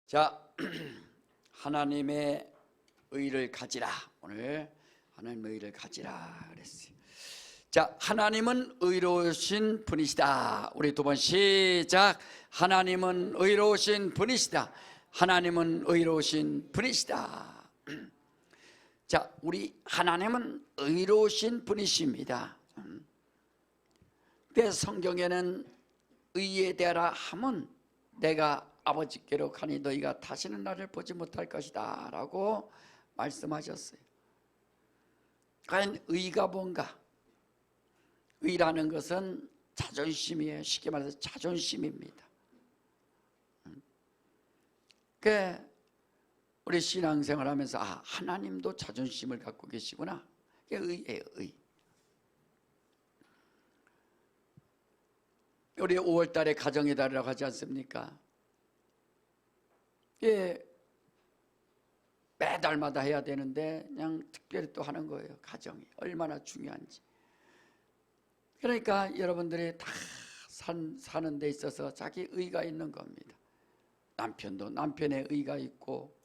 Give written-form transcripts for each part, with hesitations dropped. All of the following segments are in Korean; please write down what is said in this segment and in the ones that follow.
자, 하나님의 의를 가지라. 오늘 하나님의 의를 가지라 그랬어요. 자, 하나님은 의로우신 분이시다. 우리 두 번 시작. 하나님은 의로우신 분이시다. 하나님은 의로우신 분이시다. 자, 우리 하나님은 의로우신 분이십니다. 내 성경에는 의에 대하라 하면 내가 아버지께로 가니 너희가 다시는 나를 보지 못할 것이다 라고 말씀하셨어요. 과연 의가 뭔가? 의라는 것은 자존심이에요. 쉽게 말해서 자존심입니다. 우리 신앙생활 하면서 하나님도 자존심을 갖고 계시구나. 그게 의예요. 의. 우리 5월 달에 가정의 달이라고 하지 않습니까? 매달마다 해야 되는데 그냥 특별히 또 하는 거예요. 가정이 얼마나 중요한지. 그러니까 여러분들이 다 사는 데 있어서 자기 의가 있는 겁니다. 남편도 남편의 의가 있고,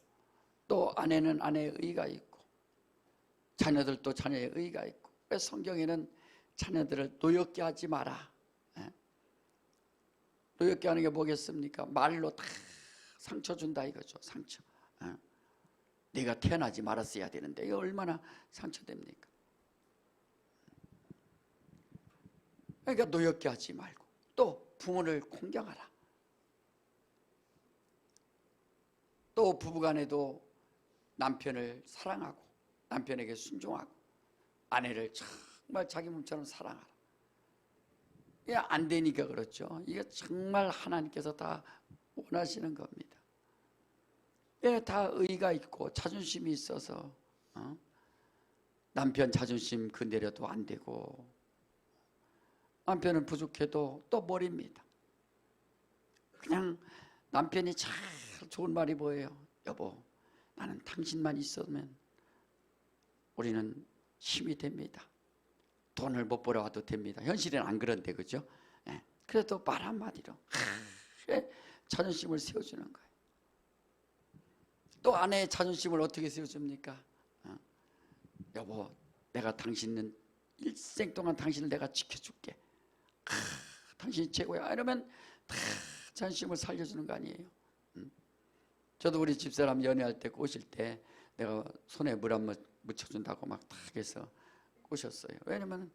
또 아내는 아내의 의가 있고, 자녀들도 자녀의 의가 있고. 왜 성경에는 자녀들을 노엽게 하지 마라. 노엽게 하는 게 뭐겠습니까? 말로 다 상처 준다 이거죠. 상처. 네가 태어나지 말았어야 되는데 이거 얼마나 상처됩니까? 그러니까 노엽게 하지 말고, 또 부모를 공경하라. 또 부부간에도 남편을 사랑하고 남편에게 순종하고 아내를 정말 자기 몸처럼 사랑하라. 이게 안 되니까 그렇죠. 이게 정말 하나님께서 다 원하시는 겁니다. 다 의가 있고 자존심이 있어서 남편 자존심 건드려도 안 되고, 남편은 부족해도 또 버립니다. 그냥 남편이 참 좋은 말이 뭐예요? 여보, 나는 당신만 있으면 우리는 힘이 됩니다. 돈을 못 벌어와도 됩니다. 현실은 안 그런데, 그죠? 그래도 말 한마디로 자존심을 세워주는 거예요. 또 아내의 자존심을 어떻게 세워줍니까? 여보, 내가 당신은 일생 동안 당신을 내가 지켜줄게. 당신이 최고야. 이러면 다 자존심을 살려주는 거 아니에요? 저도 우리 집사람 연애할 때 꼬실 때 내가 손에 물 한 번 묻혀준다고 막 탁 해서 꼬셨어요. 왜냐면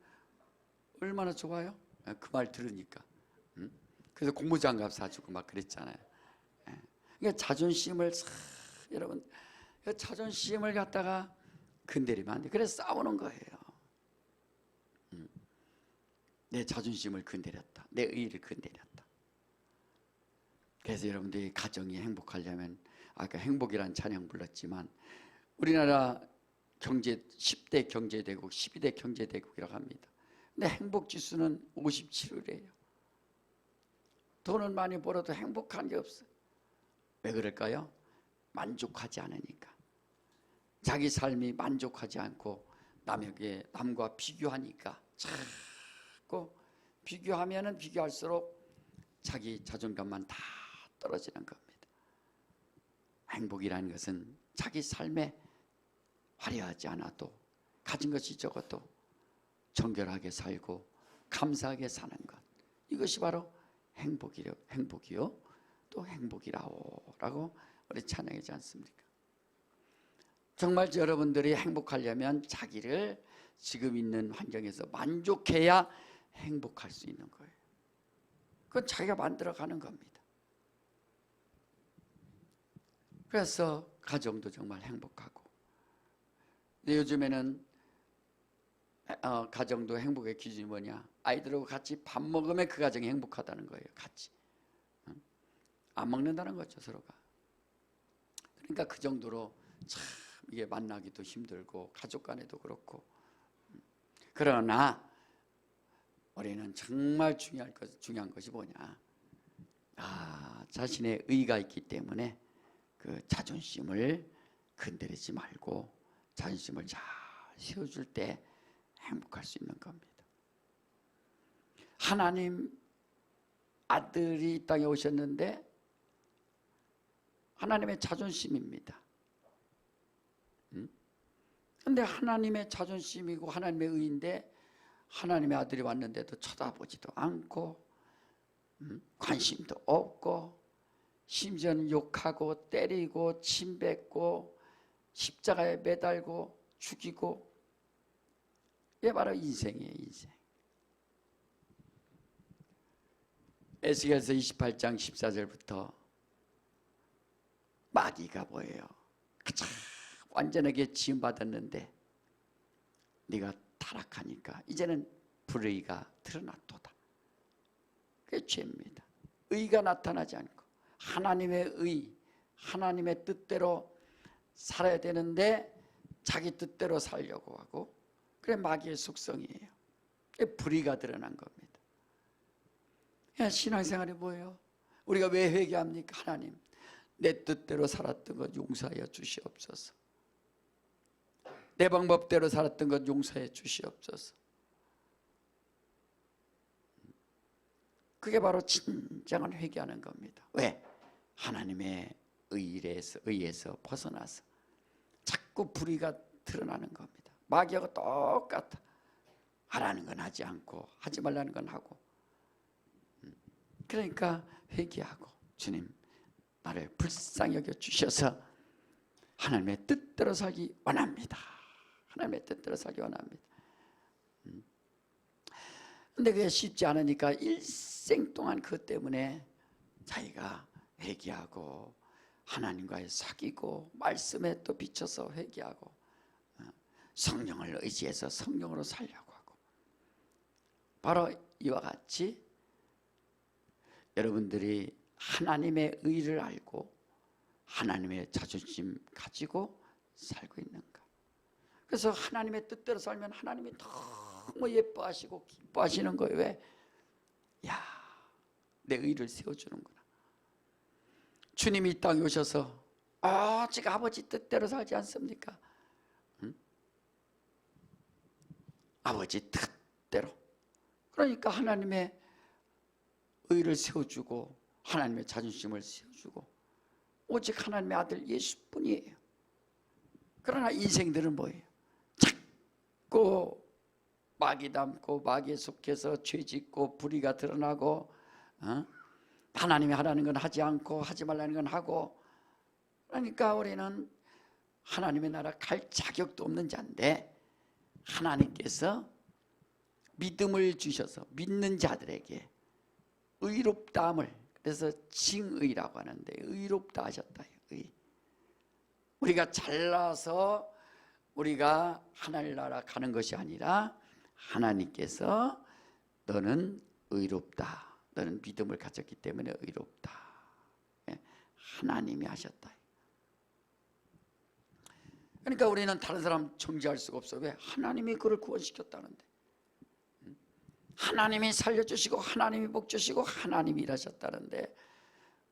얼마나 좋아요? 그 말 들으니까. 그래서 고무장갑 사주고 막 그랬잖아요. 그러니까 자존심을 여러분, 자존심을 갖다가 건드리면 안 돼. 그래서 싸우는 거예요. 내 자존심을 건드렸다. 내 의의를 건드렸다. 그래서 여러분들이 가정이 행복하려면, 아까 행복이라는 찬양 불렀지만, 우리나라 경제 10대 경제대국, 12대 경제대국이라고 합니다. 근데 행복지수는 57이래요. 돈은 많이 벌어도 행복한 게 없어요. 왜 그럴까요? 만족하지 않으니까. 자기 삶이 만족하지 않고 남과 비교하니까, 자꾸 비교하면은 비교할수록 자기 자존감만 다 떨어지는 겁니다. 행복이라는 것은 자기 삶에 화려하지 않아도, 가진 것이 적어도 정결하게 살고 감사하게 사는 것, 이것이 바로 행복이요 또 행복이라고 우리 찬양하지 않습니까? 정말 여러분들이 행복하려면 자기를 지금 있는 환경에서 만족해야 행복할 수 있는 거예요. 그건 자기가 만들어가는 겁니다. 그래서 가정도 정말 행복하고. 근데 요즘에는 가정도 행복의 기준이 뭐냐? 아이들하고 같이 밥 먹으면 그 가정이 행복하다는 거예요. 같이 안 먹는다는 거죠, 서로가. 그러니까 그 정도로 참 이게 만나기도 힘들고, 가족 간에도 그렇고. 그러나 우리는 정말 중요한 것이 뭐냐? 자신의 의가 있기 때문에 그 자존심을 건드리지 말고 자존심을 잘 세워줄 때 행복할 수 있는 겁니다. 하나님 아들이 이 땅에 오셨는데 하나님의 자존심입니다. 근데 하나님의 자존심이고 하나님의 의인데 하나님의 아들이 왔는데도 쳐다보지도 않고 관심도 없고 심지어는 욕하고 때리고 침뱉고 십자가에 매달고 죽이고, 이게 바로 인생이에요. 인생. 에스겔서 28장 14절부터 마귀가 뭐예요? 가장 완전하게 지음받았는데 네가 타락하니까 이제는 불의가 드러났도다. 그게 죄입니다. 의가 나타나지 않고 하나님의 의, 하나님의 뜻대로 살아야 되는데 자기 뜻대로 살려고 하고, 그게 마귀의 속성이에요. 그게 불의가 드러난 겁니다. 신앙생활이 뭐예요? 우리가 왜 회개합니까? 하나님, 내 뜻대로 살았던 것 용서하여 주시옵소서. 내 방법대로 살았던 것 용서해 주시옵소서. 그게 바로 진정한 회개하는 겁니다. 왜? 하나님의 의에서 벗어나서 자꾸 불의가 드러나는 겁니다. 마귀하고 똑같아. 하라는 건 하지 않고 하지 말라는 건 하고. 그러니까 회개하고, 주님 나를 불쌍히 여겨 주셔서 하나님의 뜻대로 살기 원합니다. 하나님의 뜻대로 살기 원합니다. 근데 그게 쉽지 않으니까 일생 동안 그것 때문에 자기가 회개하고 하나님과의 사귀고 말씀에 또 비춰서 회개하고 성령을 의지해서 성령으로 살려고 하고, 바로 이와 같이 여러분들이 하나님의 의를 알고 하나님의 자존심 가지고 살고 있는가? 그래서 하나님의 뜻대로 살면 하나님이 너무 예뻐하시고 기뻐하시는 거예요. 왜? 야, 내 의를 세워주는구나. 주님이 이 땅에 오셔서 오직 아버지 뜻대로 살지 않습니까? 아버지 뜻대로. 그러니까 하나님의 의를 세워주고 하나님의 자존심을 세워주고 오직 하나님의 아들 예수뿐이에요. 그러나 인생들은 뭐예요? 자꾸 마귀 닮고 마귀에 속해서 죄짓고 불의가 드러나고, 하나님이 하라는 건 하지 않고 하지 말라는 건 하고. 그러니까 우리는 하나님의 나라 갈 자격도 없는 자인데 하나님께서 믿음을 주셔서 믿는 자들에게 의롭다함을, 그래서 칭의라고 하는데 의롭다 하셨다. 의. 우리가 잘나서 우리가 하나님 나라 가는 것이 아니라 하나님께서 너는 의롭다, 너는 믿음을 가졌기 때문에 의롭다. 하나님이 하셨다. 그러니까 우리는 다른 사람 정죄할 수가 없어. 왜? 하나님이 그를 구원시켰다는데, 하나님이 살려주시고 하나님이 복주시고 하나님이 일하셨다는데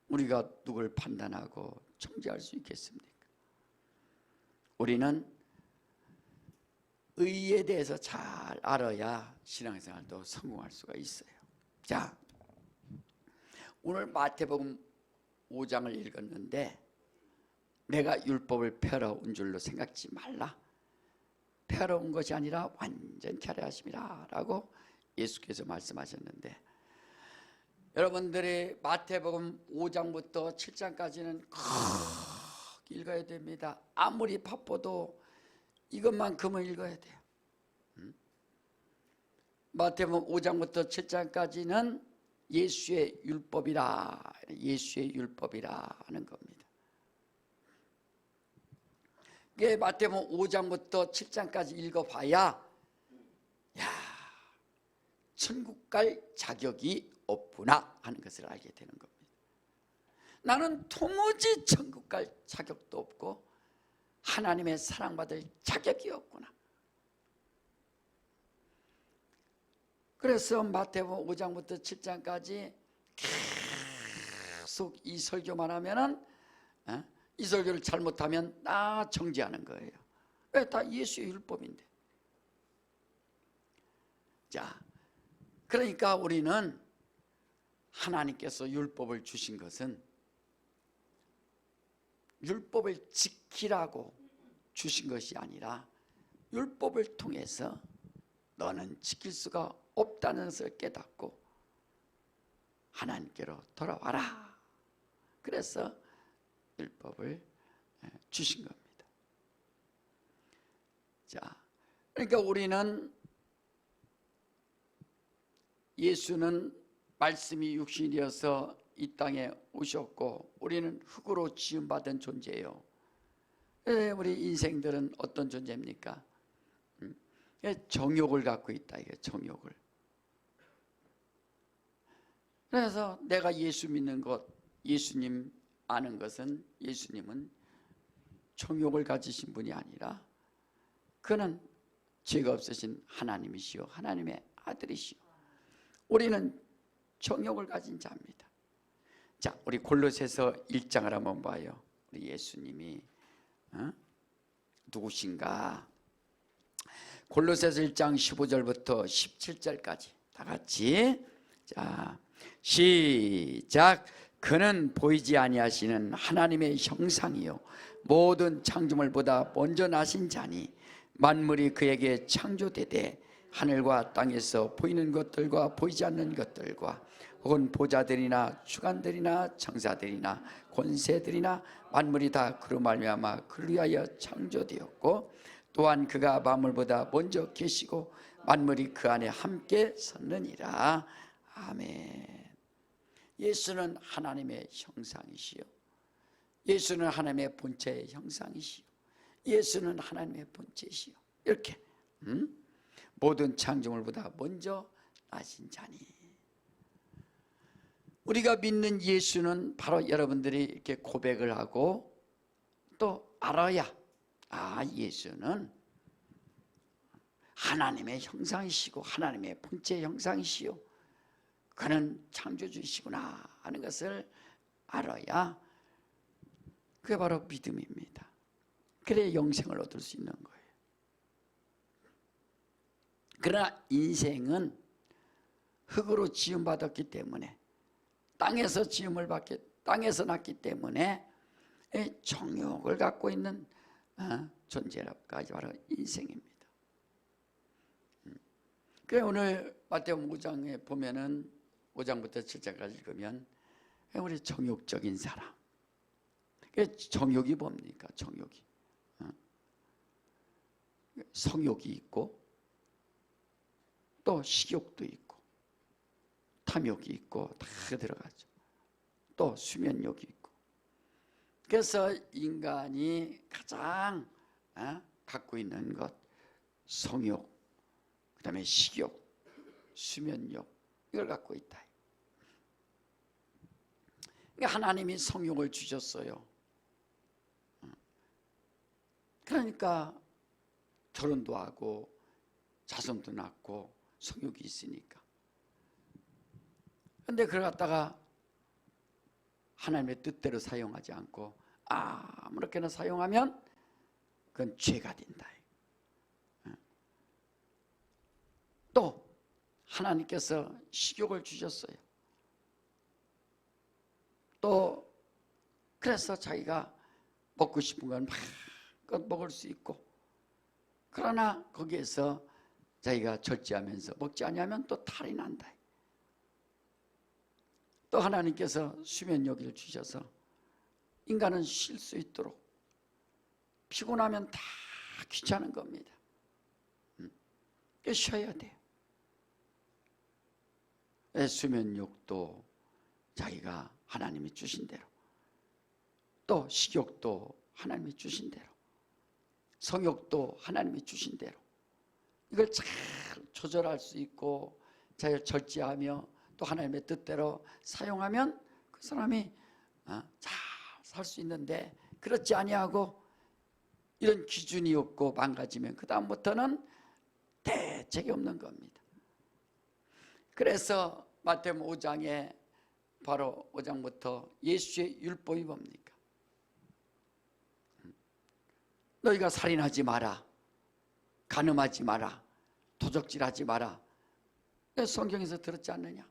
우리가 누굴 판단하고 정죄할 수 있겠습니까? 우리는 의에 대해서 잘 알아야 신앙생활도 성공할 수가 있어요. 자, 오늘 마태복음 5장을 읽었는데 내가 율법을 펴러온 줄로 생각지 말라. 펴러온 것이 아니라 완전케 하려 하심이라 라고 예수께서 말씀하셨는데, 여러분들이 마태복음 5장부터 7장까지는 꼭 읽어야 됩니다. 아무리 바빠도 이것만큼은 읽어야 돼요. 마태복음 5장부터 7장까지는 예수의 율법이라, 예수의 율법이라 하는 겁니다. 이게 마태복음 5장부터 7장까지 읽어봐야 야, 천국 갈 자격이 없구나 하는 것을 알게 되는 겁니다. 나는 도무지 천국 갈 자격도 없고 하나님의 사랑받을 자격이 없구나. 그래서 마태복음 5장부터 7장까지 계속 이 설교만 하면은, 이 설교를 잘못하면 나 정죄하는 거예요. 왜? 다 예수의 율법인데. 자, 그러니까 우리는 하나님께서 율법을 주신 것은 율법을 지키라고 주신 것이 아니라 율법을 통해서 너는 지킬 수가 없다는 것을 깨닫고 하나님께로 돌아와라. 그래서 율법을 주신 겁니다. 자, 그러니까 우리는 예수는 말씀이 육신이 되어서 이 땅에 오셨고 우리는 흙으로 지음받은 존재예요. 우리 인생들은 어떤 존재입니까? 정욕을 갖고 있다. 이게 정욕을. 그래서 내가 예수 믿는 것, 예수님 아는 것은 예수님은 정욕을 가지신 분이 아니라 그는 죄가 없으신 하나님이시요 하나님의 아들이시요. 우리는 정욕을 가진 자입니다. 자, 우리 골로새서 1장을 한번 봐요. 우리 예수님이 누구신가? 골로새서 1장 15절부터 17절까지 다 같이 자 시작. 그는 보이지 아니하시는 하나님의 형상이요 모든 창조물보다 먼저 나신 자니 만물이 그에게 창조되되 하늘과 땅에서 보이는 것들과 보이지 않는 것들과 혹은 보좌들이나 주관들이나 청사들이나 권세들이나 만물이 다 그로 말미암아 그를 위하여 창조되었고 또한 그가 만물보다 먼저 계시고 만물이 그 안에 함께 섰느니라. 아멘. 예수는 하나님의 형상이시요 예수는 하나님의 본체의 형상이시요 예수는 하나님의 본체시요 이렇게 모든 창조물보다 먼저 나신 자니. 우리가 믿는 예수는 바로 여러분들이 이렇게 고백을 하고 또 알아야 예수는 하나님의 형상이시고 하나님의 본체 형상이시요 그는 창조주이시구나 하는 것을 알아야 그게 바로 믿음입니다. 그래야 영생을 얻을 수 있는 거예요. 그러나 인생은 흙으로 지음받았기 때문에 땅에서 지음을 받기 땅에서 났기 때문에 정욕을 갖고 있는 존재라까지 바로 인생입니다. 그래서 오늘 마태복음 5장에 보면은 5장부터 7장까지 읽으면 우리 정욕적인 사람. 정욕이 뭡니까? 정욕이 성욕이 있고 또 식욕도 있고 탐욕이 있고 다 들어가죠. 또 수면욕이 있고. 그래서 인간이 가장 갖고 있는 것 성욕, 그 다음에 식욕, 수면욕 이걸 갖고 있다. 그러니까 하나님이 성욕을 주셨어요. 그러니까 결혼도 하고 자손도 낳고 성욕이 있으니까. 그런데 그걸 갖다가 하나님의 뜻대로 사용하지 않고 아무렇게나 사용하면 그건 죄가 된다. 또 하나님께서 식욕을 주셨어요. 또 그래서 자기가 먹고 싶은 건 마음껏 먹을 수 있고 그러나 거기에서 자기가 절제하면서 먹지 않으면 또 탈이 난다. 또 하나님께서 수면욕을 주셔서 인간은 쉴 수 있도록 피곤하면 다 귀찮은 겁니다. 쉬어야 돼요. 수면욕도 자기가 하나님이 주신 대로 또 식욕도 하나님이 주신 대로 성욕도 하나님이 주신 대로 이걸 잘 조절할 수 있고 잘 절제하며 또 하나님의 뜻대로 사용하면 그 사람이 잘 살 수 있는데 그렇지 아니하고 이런 기준이 없고 망가지면 그 다음부터는 대책이 없는 겁니다. 그래서 마태복음 5장에 바로 5장부터 예수의 율법이 뭡니까? 너희가 살인하지 마라, 간음하지 마라, 도적질하지 마라. 성경에서 들었지 않느냐?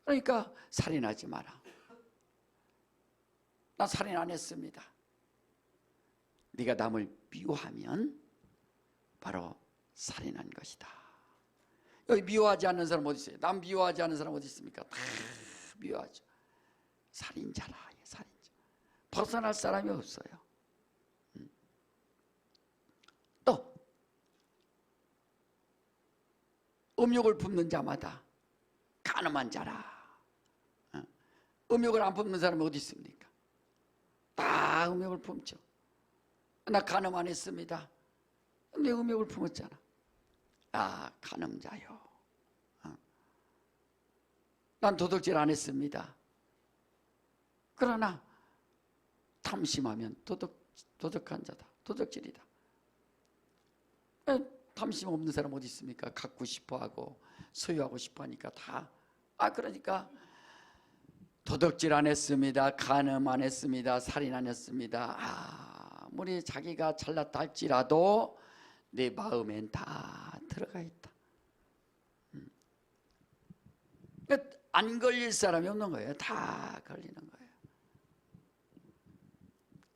그러니까 살인하지 마라. 나 살인 안 했습니다. 네가 남을 미워하면 바로 살인한 것이다. 여기 미워하지 않는 사람 어디 있어요? 남 미워하지 않는 사람 어디 있습니까? 다 미워하죠. 살인자라, 살인자. 벗어날 사람이 없어요. 또 음욕을 품는 자마다 가늠한 자라. 음욕을 안 품는 사람이 어디 있습니까? 다 음욕을 품죠. 나 간음 안 했습니다. 내 음욕을 품었잖아. 아, 간음자요. 난 도둑질 안 했습니다. 그러나 탐심하면 도둑한 자다. 도둑질이다. 탐심 없는 사람 어디 있습니까? 갖고 싶어하고 소유하고 싶어하니까 다. 그러니까 도둑질 안 했습니다. 간음 안 했습니다. 살인 안 했습니다. 아무리 자기가 잘났다 할지라도 내 마음엔 다 들어가 있다. 안 걸릴 사람이 없는 거예요. 다 걸리는 거예요.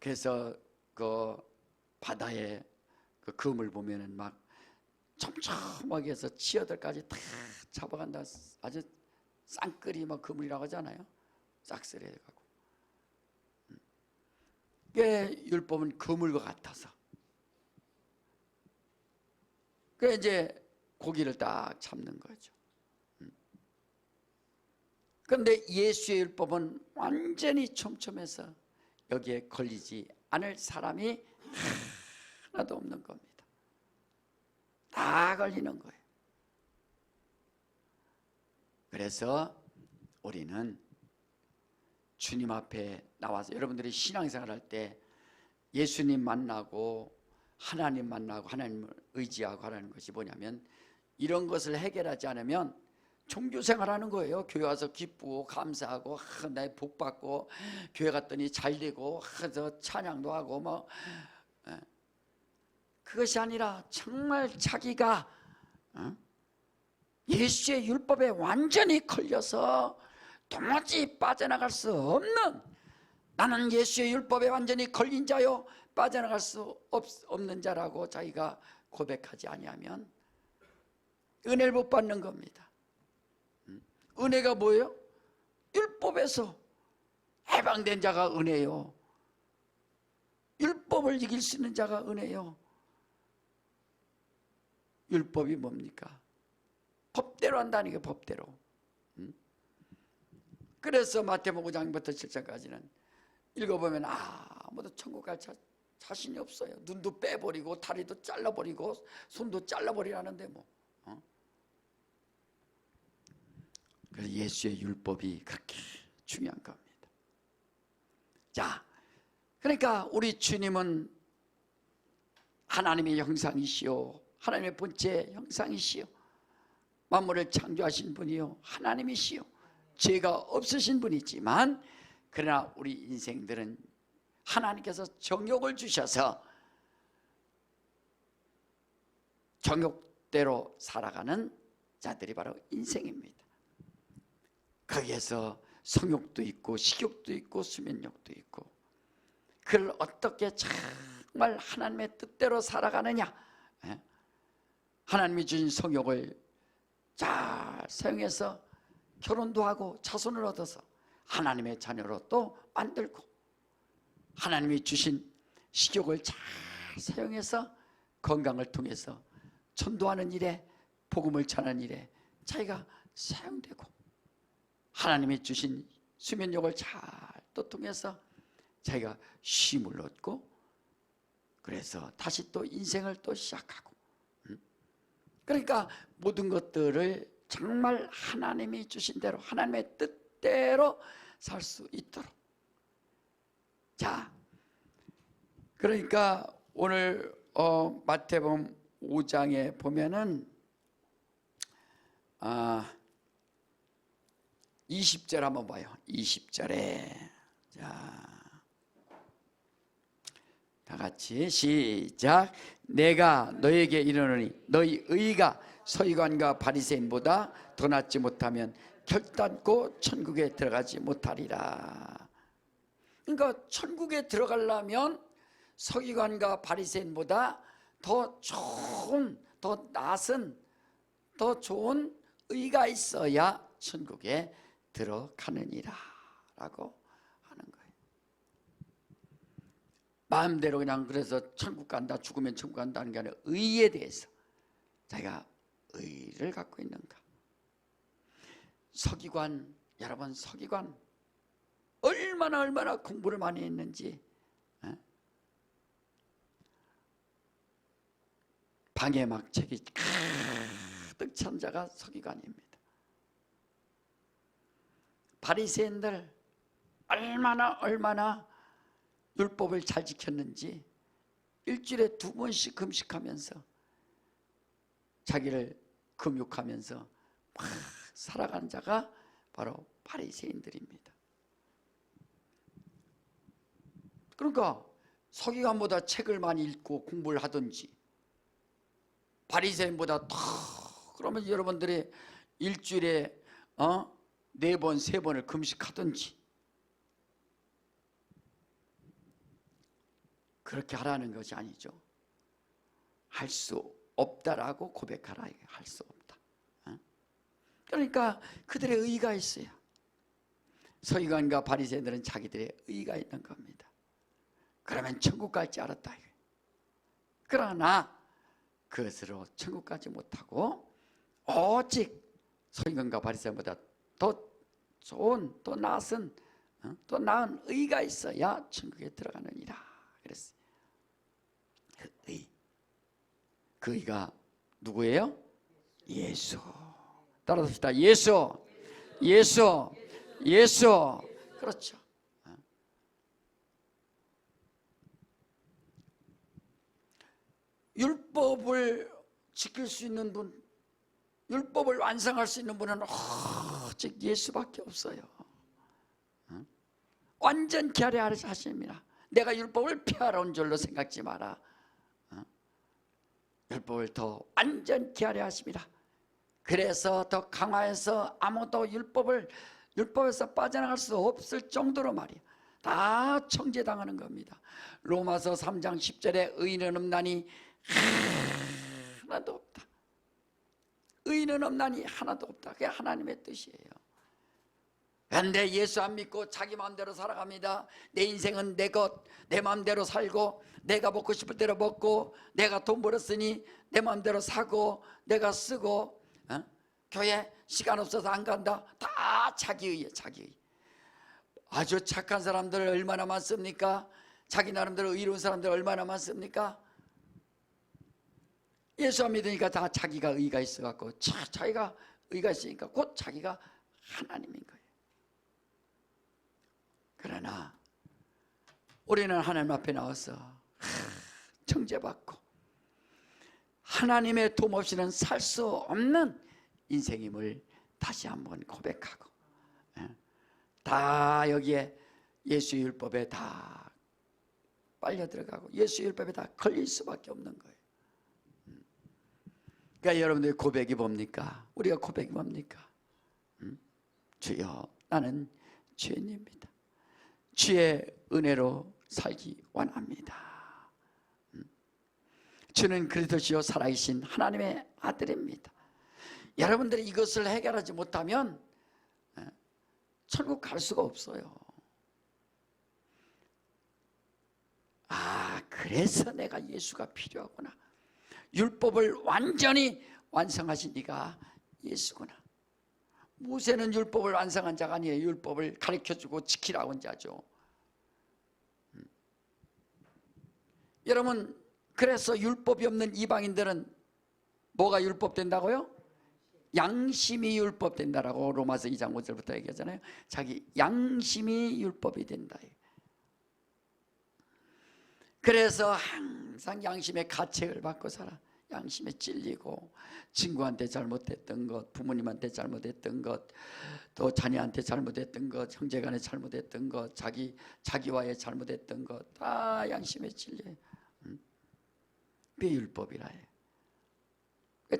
그래서 그 바다에 그 그물 보면은 막 촘촘하게 해서 치어들까지 다 잡아간다. 아주 쌍끌이 막 그물이라고 하잖아요. 싹쓸이 해가고. 그게 율법은 그물과 같아서. 그래 이제 고기를 딱 잡는 거죠. 그런데 예수의 율법은 완전히 촘촘해서 여기에 걸리지 않을 사람이 하나도 없는 겁니다. 다 걸리는 거예요. 그래서 우리는 주님 앞에 나와서 여러분들이 신앙생활 할 때 예수님 만나고 하나님 만나고 하나님을 의지하고 하라는 것이 뭐냐면 이런 것을 해결하지 않으면 종교생활하는 거예요. 교회 와서 기쁘고 감사하고 내 복 받고 교회 갔더니 잘 되고 저 찬양도 하고 뭐 그것이 아니라 정말 자기가 예수의 율법에 완전히 걸려서 도무지 빠져나갈 수 없는, 나는 예수의 율법에 완전히 걸린 자요 빠져나갈 수 없는 자라고 자기가 고백하지 아니하면 은혜를 못 받는 겁니다. 은혜가 뭐예요? 율법에서 해방된 자가 은혜요. 율법을 이길 수 있는 자가 은혜요. 율법이 뭡니까? 법대로 한다는 게 법대로. 그래서 마태복음 5장부터 7장까지는 읽어보면 아무도 천국 갈 자신이 없어요. 눈도 빼버리고 다리도 잘라버리고 손도 잘라버리라는데 뭐. 그래서 예수의 율법이 그렇게 중요한 겁니다. 자, 그러니까 우리 주님은 하나님의 형상이시오, 하나님의 본체 형상이시오, 만물을 창조하신 분이요 하나님이시오, 죄가 없으신 분이지만 그러나 우리 인생들은 하나님께서 정욕을 주셔서 정욕대로 살아가는 자들이 바로 인생입니다. 거기에서 성욕도 있고 식욕도 있고 수면욕도 있고, 그걸 어떻게 정말 하나님의 뜻대로 살아가느냐, 하나님이 주신 성욕을 잘 사용해서 결혼도 하고 자손을 얻어서 하나님의 자녀로 또 만들고, 하나님이 주신 식욕을 잘 사용해서 건강을 통해서 전도하는 일에, 복음을 전하는 일에 자기가 사용되고, 하나님이 주신 수면욕을 잘 또 통해서 자기가 쉼을 얻고, 그래서 다시 또 인생을 또 시작하고. 그러니까 모든 것들을 정말 하나님이 주신 대로 하나님의 뜻대로 살 수 있도록. 자, 그러니까 오늘 마태복음 5장에 보면은 20절 한번 봐요. 20절에 자, 다 같이 시작. 내가 너에게 이르노니 너희 의가 서기관과 바리새인보다 더 낫지 못하면 결단코 천국에 들어가지 못하리라. 그러니까 천국에 들어가려면 서기관과 바리새인보다 더 좋은, 더 낫은, 더 좋은 의가 있어야 천국에 들어가느니라 라고 하는 거예요. 마음대로 그냥 그래서 천국 간다, 죽으면 천국 간다는 게 아니라 의에 대해서 자기가 의를 갖고 있는가. 서기관, 여러분 서기관 얼마나 공부를 많이 했는지, 방해막책이 가득 찬 자가 서기관입니다. 바리새인들 얼마나 율법을 잘 지켰는지 일주일에 2번씩 금식하면서 자기를 금욕하면서 막 살아가는 자가 바로 바리새인들입니다. 그러니까 서기관보다 책을 많이 읽고 공부를 하든지, 바리새인보다 더, 그러면 여러분들이 일주일에 4번, 3번을 금식하든지 그렇게 하라는 것이 아니죠. 할 수 없다라고 고백하라. 할 수 없다. 그러니까 그들의 의의가 있어요. 서기관과 바리새인들은 자기들의 의의가 있는 겁니다. 그러면 천국 갈 줄 알았다. 그러나 그것으로 천국 가지 못하고 오직 서기관과 바리새인보다 더 좋은, 더 나은 의가 있어야 천국에 들어가느니라 그랬어요. 그 의가 누구예요? 예수. 따라합시다. 예수. 그렇죠. 율법을 지킬 수 있는 분, 율법을 완성할 수 있는 분은 오직 예수밖에 없어요. 완전히 하십니다. 내가 율법을 피하러 온 줄로 생각지 마라. 율법을 더 완전히 하십니다. 그래서 더 강화해서 아무도 율법에서 빠져나갈 수 없을 정도로 말이에요. 다 청제당하는 겁니다. 로마서 3장 10절에 의인은 없나니 하나도 없다. 의인은 없나니 하나도 없다. 그게 하나님의 뜻이에요. 그런데 예수 안 믿고 자기 마음대로 살아갑니다. 내 인생은 내 것, 내 마음대로 살고, 내가 먹고 싶을 대로 먹고, 내가 돈 벌었으니 내 마음대로 사고, 내가 쓰고, 교회 시간 없어서 안 간다. 다 자기의예요. 자기의. 아주 착한 사람들 얼마나 많습니까? 자기 나름대로 의로운 사람들 얼마나 많습니까? 예수 안 믿으니까 다 자기가 의가 있어갖고, 자기가 의가 있으니까 곧 자기가 하나님인 거예요. 그러나 우리는 하나님 앞에 나와서 청제받고 하나님의 도움 없이는 살 수 없는 인생임을 다시 한번 고백하고, 다 여기에 예수 율법에 다 빨려 들어가고 예수 율법에 다 걸릴 수밖에 없는 거예요. 그러니까 여러분들의 고백이 뭡니까? 우리가 고백이 뭡니까? 주여, 나는 죄인입니다. 주의 은혜로 살기 원합니다. 주는 그리스도시요 살아계신 하나님의 아들입니다. 여러분들이 이것을 해결하지 못하면 천국 갈 수가 없어요. 그래서 내가 예수가 필요하구나. 율법을 완전히 완성하신 이가 예수구나. 모세는 율법을 완성한 자가 아니에요. 율법을 가르쳐주고 지키라고 한 자죠. 여러분, 그래서 율법이 없는 이방인들은 뭐가 율법된다고요? 양심이 율법된다라고 로마서 2장 5절부터 얘기하잖아요. 자기 양심이 율법이 된다. 그래서 항상 양심의 가책을 받고 살아. 양심에 찔리고, 친구한테 잘못했던 것, 부모님한테 잘못했던 것, 또 자녀한테 잘못했던 것, 형제간에 잘못했던 것, 자기와의 잘못했던 것, 다 양심에 찔려요. 비율법이라 해요.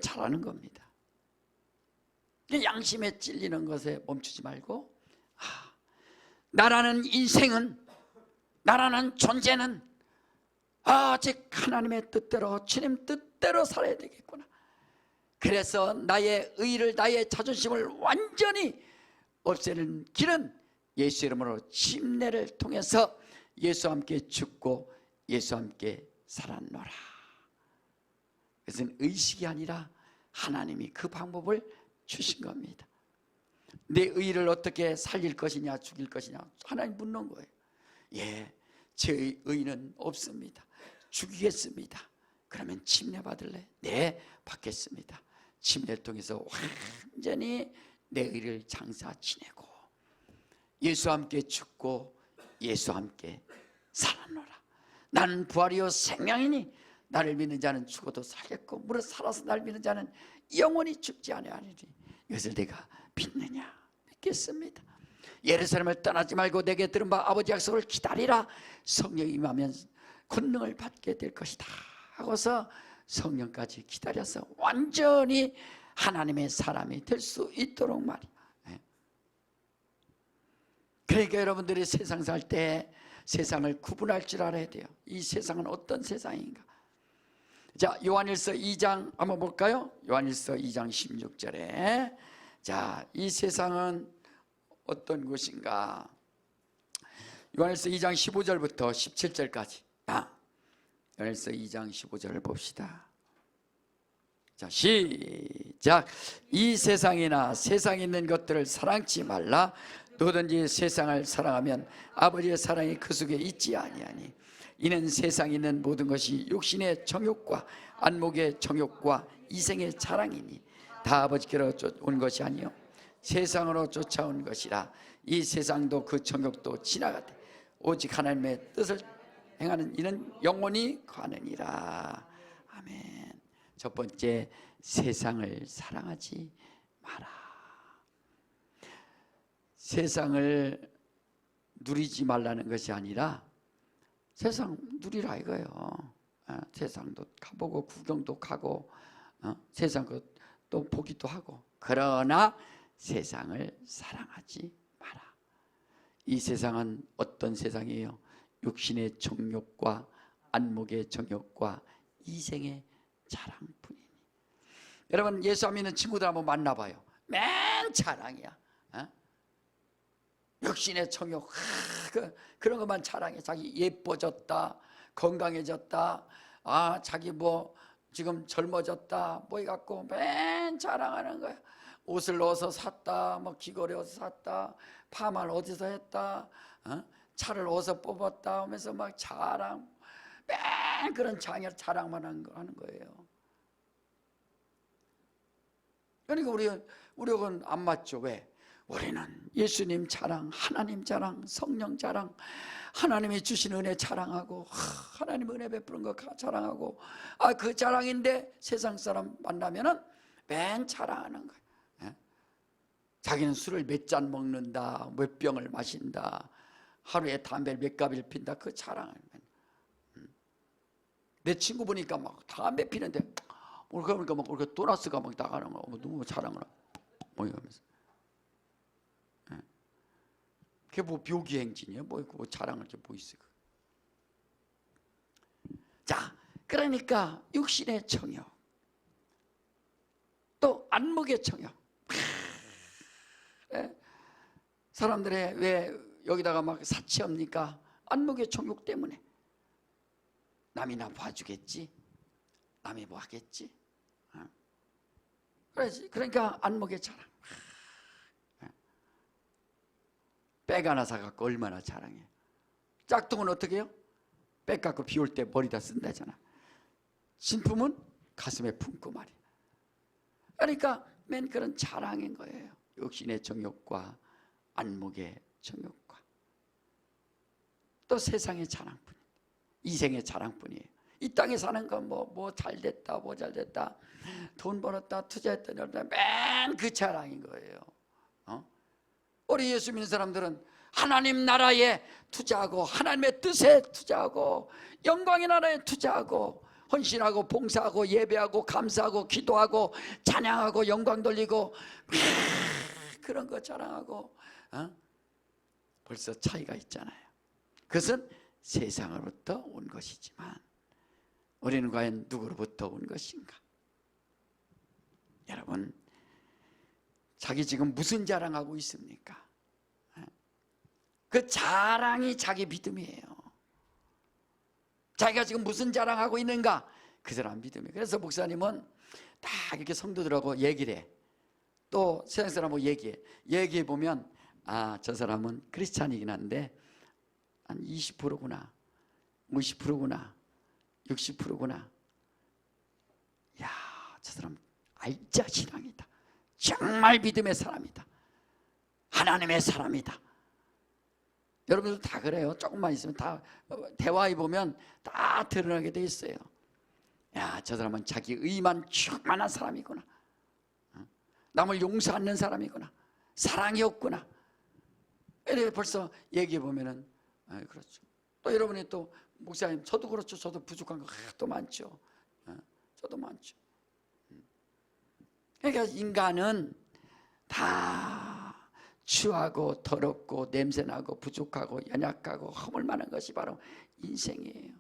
잘하는 겁니다. 양심에 찔리는 것에 멈추지 말고, 나라는 인생은 나라는 존재는 오직 하나님의 뜻대로, 주님 뜻대로 살아야 되겠구나. 그래서 나의 의를, 나의 자존심을 완전히 없애는 길은 예수 이름으로 침례를 통해서 예수와 함께 죽고 예수와 함께 살았노라. 그것은 의식이 아니라 하나님이 그 방법을 주신 겁니다. 내 의를 어떻게 살릴 것이냐 죽일 것이냐 하나님 묻는 거예요. 예, 제 의는 없습니다. 죽이겠습니다. 그러면 침례 받을래? 네, 받겠습니다. 침례를 통해서 완전히 내 의를 장사 지내고 예수와 함께 죽고 예수와 함께 살았노라. 나는 부활이요 생명이니 나를 믿는 자는 죽어도 살겠고 무릇 살아서 나를 믿는 자는 영원히 죽지 아니하리니 이것을 내가 믿느냐? 믿겠습니다. 예루살렘을 떠나지 말고 내게 들은 바 아버지 약속을 기다리라. 성령이 임하면 권능을 받게 될 것이다 하고서 성령까지 기다려서 완전히 하나님의 사람이 될 수 있도록 말이야. 그러니까 여러분들이 세상 살 때 세상을 구분할 줄 알아야 돼요. 이 세상은 어떤 세상인가? 자, 요한일서 2장 한번 볼까요? 요한일서 2장 16절에 자, 이 세상은 어떤 곳인가? 요한일서 2장 15절부터 17절까지. 요한일서 2장 15절을 봅시다. 자, 시작. 이 세상이나 세상에 있는 것들을 사랑치 말라. 누구든지 세상을 사랑하면 아버지의 사랑이 그 속에 있지 아니하니 이는 세상에 있는 모든 것이 육신의 정욕과 안목의 정욕과 이생의 자랑이니 다 아버지께로 온 것이 아니요 세상으로 쫓아온 것이라. 이 세상도 그 정욕도 지나가되 오직 하나님의 뜻을 행하는 이는 영원히 가느니라. 아멘. 첫 번째, 세상을 사랑하지 마라. 세상을 누리지 말라는 것이 아니라 세상 누리라 이거예요. 세상도 가보고 구경도 가고 세상 또 보기도 하고. 그러나 세상을 사랑하지 마라. 이 세상은 어떤 세상이에요? 육신의 정욕과 안목의 정욕과 이생의 자랑뿐이니. 여러분 예수 안 믿는 친구들 한번 만나봐요. 맨 자랑이야. 육신의 정욕 그런 것만 자랑해. 자기 예뻐졌다, 건강해졌다, 자기 뭐 지금 젊어졌다 뭐 해갖고 맨 자랑하는 거야. 옷을 어디서 샀다, 뭐 귀걸이 어디서 샀다, 파마를 어디서 했다, 차를 어디서 뽑았다 하면서 막 자랑, 맨 그런 자랑만 하는 거예요. 그러니까 우리하고는 안 맞죠. 왜? 우리는 예수님 자랑, 하나님 자랑, 성령 자랑, 하나님이 주신 은혜 자랑하고 하나님 은혜 베푸는 거 자랑하고 그 자랑인데 세상 사람 만나면은 맨 자랑하는 거예요. 자기는 술을 몇 잔 먹는다, 몇 병을 마신다, 하루에 담배를 몇 가비를 핀다, 그 자랑을. 내 친구 보니까 막 담배 피는데 그러니까 막 그렇게 도나스가 막 나가는 거 너무 자랑을 하고 뭐 이러면서. 그게 뭐 묘기행진이야? 뭐 자랑할 게 뭐 있어? 자, 그러니까 육신의 정욕, 또 안목의 정욕. 사람들의 왜 여기다가 막 사치합니까? 안목의 정욕 때문에. 남이 나 봐주겠지, 남이 뭐 하겠지. 그러니까 안목의 자랑. 백 하나 사갖고 얼마나 자랑해. 짝퉁은 어떻게 해요? 백 갖고 비 올 때 머리다 쓴다잖아. 신품은 가슴에 품고 말이야. 그러니까 맨 그런 자랑인 거예요. 육신의 정욕과 안목의 정욕과 또 세상의 자랑뿐이에요. 이생의 자랑뿐이에요. 이 땅에 사는 건 뭐 잘됐다, 뭐 잘됐다, 돈 벌었다, 투자했다, 맨 그 자랑인 거예요. 우리 예수 믿는 사람들은 하나님 나라에 투자하고 하나님의 뜻에 투자하고 영광의 나라에 투자하고 헌신하고 봉사하고 예배하고 감사하고 기도하고 찬양하고 영광 돌리고 그런 거 자랑하고 벌써 차이가 있잖아요. 그것은 세상으로부터 온 것이지만 우리는 과연 누구로부터 온 것인가? 여러분, 자기 지금 무슨 자랑하고 있습니까? 그 자랑이 자기 믿음이에요. 자기가 지금 무슨 자랑하고 있는가? 그 사람 믿음이에요. 그래서 목사님은 딱 이렇게 성도들하고 얘기를 해. 또 세상 사람하고 얘기해 보면 저 사람은 크리스찬이긴 한데 한 20%구나 50%구나 60%구나. 야, 저 사람 알짜 신앙이다. 정말 믿음의 사람이다. 하나님의 사람이다. 여러분들도 다 그래요. 조금만 있으면 다 대화해 보면 다 드러나게 돼 있어요. 야, 저 사람은 자기 의만 충만한 사람이구나. 남을 용서하는 사람이구나. 사랑이 없구나. 이렇게 벌써 얘기해 보면은 그렇죠. 또 여러분이 또 목사님 저도 그렇죠. 저도 부족한 거 또 많죠. 저도 많죠. 그러니까 인간은 다 추하고 더럽고 냄새나고 부족하고 연약하고 허물만한 것이 바로 인생이에요.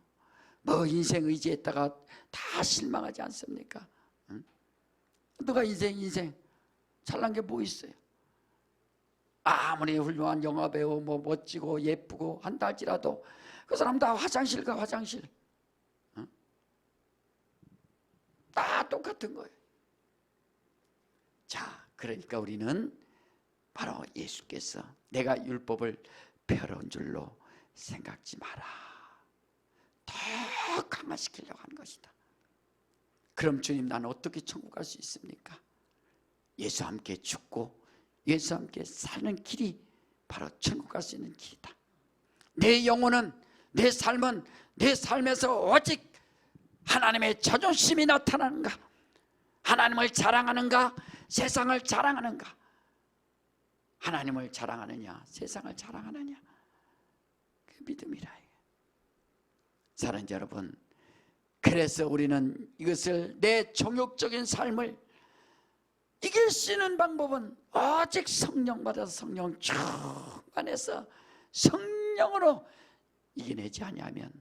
뭐 인생 의지했다가 다 실망하지 않습니까? 누가 인생 잘난 게 뭐 있어요? 아무리 훌륭한 영화배우 뭐 멋지고 예쁘고 한다 할지라도 그 사람 다 화장실 가. 화장실 다 똑같은 거예요. 자, 그러니까 우리는 바로 예수께서 내가 율법을 펴놓은 줄로 생각지 마라. 더 강화시키려고 한 것이다. 그럼 주님, 나는 어떻게 천국 갈 수 있습니까? 예수와 함께 죽고 예수와 함께 사는 길이 바로 천국 갈 수 있는 길이다. 내 영혼은, 내 삶은 내 삶에서 오직 하나님의 자존심이 나타나는가? 하나님을 자랑하는가? 세상을 자랑하는가? 하나님을 자랑하느냐? 세상을 자랑하느냐? 그 믿음이라. 사랑하는 여러분, 그래서 우리는 이것을 내 정욕적인 삶을 이길 수 있는 방법은 오직 성령 받아서 성령 충만해서 성령으로 이겨내지 아니하면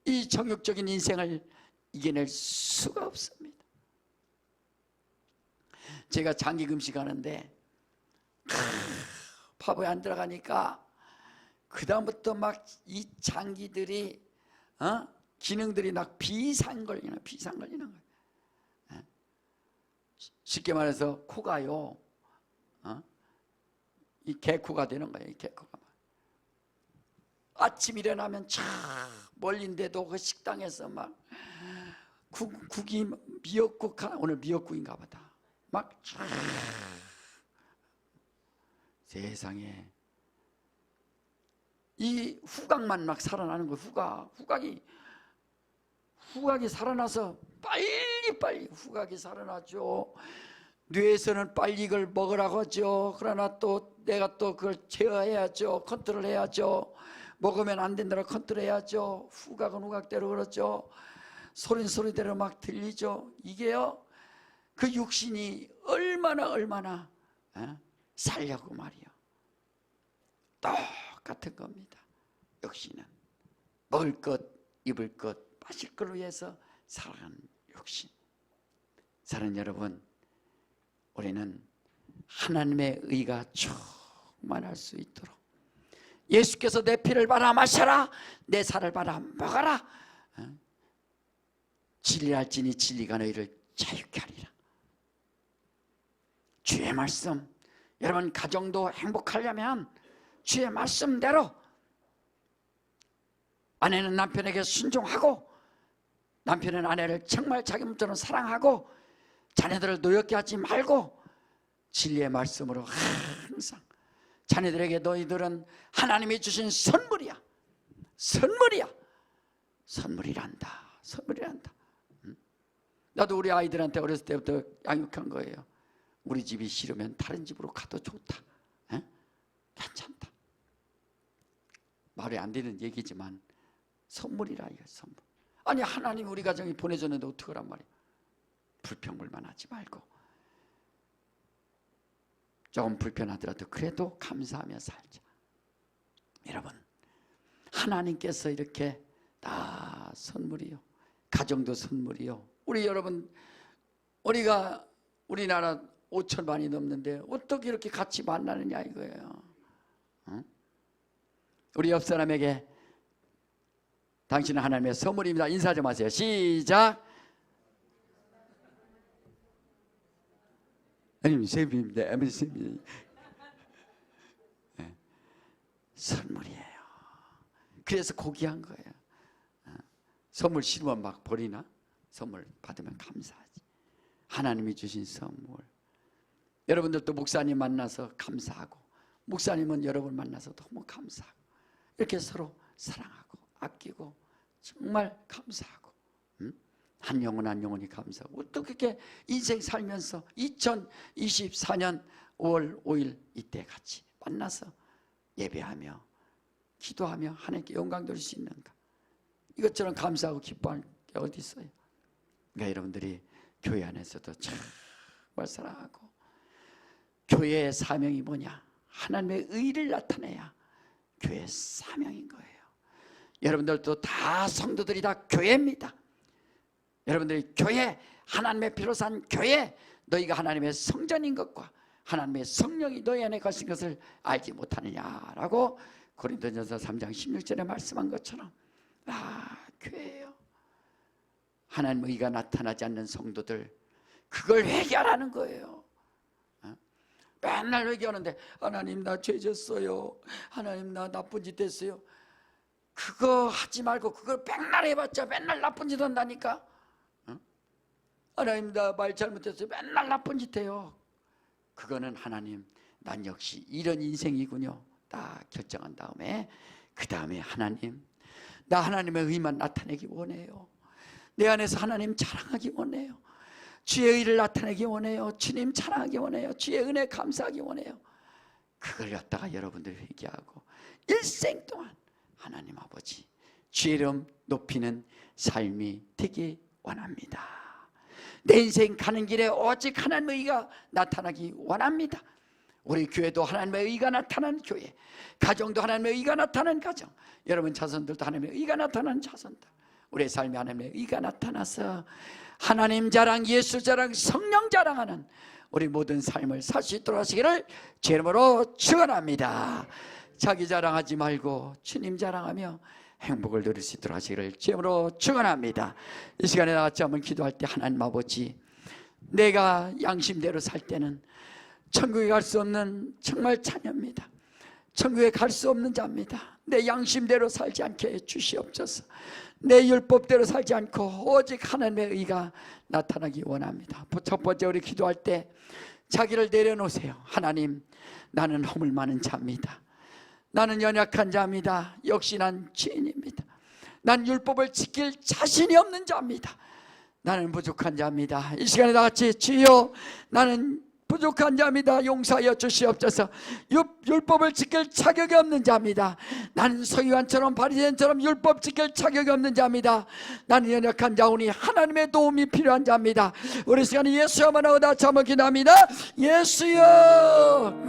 이 정욕적인 인생을 이겨낼 수가 없습니다. 제가 장기 금식하는데 파보에 안 들어가니까 그 다음부터 막 이 장기들이 기능들이 막 비상 걸리는 거예요. 쉽게 말해서 코가요, 이 개코가 되는 거예요. 이 개코가 아침 일어나면 참 멀린데도 그 식당에서 막 국이 미역국, 오늘 미역국인가 보다. 막 세상에 이 후각만 막 살아나는 거예요. 후각이 살아나서 빨리 후각이 살아나죠. 뇌에서는 빨리 이걸 먹으라고 하죠. 그러나 또 내가 또 그걸 제어해야죠. 컨트롤해야죠. 먹으면 안 된다고 컨트롤해야죠. 후각은 후각대로 그렇죠. 소리는 소리대로 막 들리죠. 이게요, 그 육신이 얼마나 살려고 말이요. 똑같은 겁니다. 육신은 먹을 것, 입을 것, 마실 걸로 해서 살아가는 육신. 사랑하는 여러분, 우리는 하나님의 의가 충만할 수 있도록 예수께서 내 피를 받아 마셔라, 내 살을 받아 먹어라. 진리할지니 진리가 너희를 자유케 하리라. 주의 말씀, 여러분 가정도 행복하려면 주의 말씀대로 아내는 남편에게 순종하고 남편은 아내를 정말 자기 몸처럼 사랑하고 자녀들을 노엽게 하지 말고 진리의 말씀으로 항상 자녀들에게 너희들은 하나님이 주신 선물이야. 선물이란다. 나도 우리 아이들한테 어렸을 때부터 양육한 거예요. 우리 집이 싫으면 다른 집으로 가도 좋다. 괜찮다. 말이 안 되는 얘기지만 선물이라 이거 선물. 아니 하나님 우리 가정에 보내줬는데 어떡하란 말이야. 불평불만하지 말고 조금 불편하더라도 그래도 감사하며 살자. 여러분, 하나님께서 이렇게 다 선물이요, 가정도 선물이요. 우리 여러분, 우리나라 5천만이 넘는데 어떻게 이렇게 같이 만나느냐 이거예요. 응? 우리 옆 사람에게 당신은 하나님의 선물입니다 인사 좀 하세요. 시작. 아니면 쌤입니다. 선물이에요. 그래서 고귀한 거예요. 선물 싫으면 막 버리나? 선물 받으면 감사하지. 하나님이 주신 선물. 여러분들도 목사님 만나서 감사하고, 목사님은 여러분 만나서 너무 감사하고, 이렇게 서로 사랑하고 아끼고 정말 감사하고, 한 영혼 한 영혼이 감사하고, 어떻게 이렇게 인생 살면서 2024년 5월 5일 이때 같이 만나서 예배하며 기도하며 하나님께 영광 돌릴 수 있는가? 이것처럼 감사하고 기뻐할 게 어디 있어요? 그러니까 여러분들이 교회 안에서도 정말 사랑하고, 교회의 사명이 뭐냐? 하나님의 의를 나타내야 교회의 사명인 거예요. 여러분들도 다 성도들이 다 교회입니다. 여러분들이 교회, 하나님의 피로 산 교회, 너희가 하나님의 성전인 것과 하나님의 성령이 너희 안에 거신 것을 알지 못하느냐라고 고린도전서 3장 16절에 말씀한 것처럼, 교회예요. 하나님의 의가 나타나지 않는 성도들, 그걸 회개하라는 거예요. 맨날 회개하는데 하나님 나 죄 졌어요, 하나님 나 나쁜 짓 했어요. 그거 하지 말고 그걸 맨날 해봤자 맨날 나쁜 짓 한다니까. 하나님 나 말 잘못했어요, 맨날 나쁜 짓 해요. 그거는 하나님 난 역시 이런 인생이군요 딱 결정한 다음에, 그 다음에 하나님 나 하나님의 의만 나타내기 원해요. 내 안에서 하나님 자랑하기 원해요. 주의 의를 나타내기 원해요. 주님 자랑하기 원해요. 주의 은혜 감사하기 원해요. 그걸 갖다가 여러분들 회개하고 일생 동안 하나님 아버지 주의 이름 높이는 삶이 되기 원합니다. 내 인생 가는 길에 오직 하나님의 의가 나타나기 원합니다. 우리 교회도 하나님의 의가 나타나는 교회, 가정도 하나님의 의가 나타나는 가정, 여러분 자손들도 하나님의 의가 나타나는 자손들, 우리의 삶에 하나님의 의가 나타나서 하나님 자랑, 예수 자랑, 성령 자랑하는 우리 모든 삶을 살 수 있도록 하시기를 주 이름으로 축원합니다. 자기 자랑하지 말고 주님 자랑하며 행복을 누릴 수 있도록 하시기를 주 이름으로 축원합니다. 이 시간에 나같이 한번 기도할 때, 하나님 아버지, 내가 양심대로 살 때는 천국에 갈 수 없는 정말 자녀입니다. 천국에 갈 수 없는 자입니다. 내 양심대로 살지 않게 주시옵소서. 내 율법대로 살지 않고 오직 하나님의 의가 나타나기 원합니다. 첫 번째 우리 기도할 때 자기를 내려놓으세요. 하나님, 나는 허물 많은 자입니다. 나는 연약한 자입니다. 역시 난 죄인입니다. 난 율법을 지킬 자신이 없는 자입니다. 나는 부족한 자입니다. 이 시간에 다 같이 주여 나는 부족한 자입니다. 용서하여 주시옵소서. 율법을 지킬 자격이 없는 자입니다. 나는 서기관처럼 바리새인처럼 율법 지킬 자격이 없는 자입니다. 나는 연약한 자오니 하나님의 도움이 필요한 자입니다. 우리 시간에 예수야만 하고 다 한번 기도합니다. 예수여.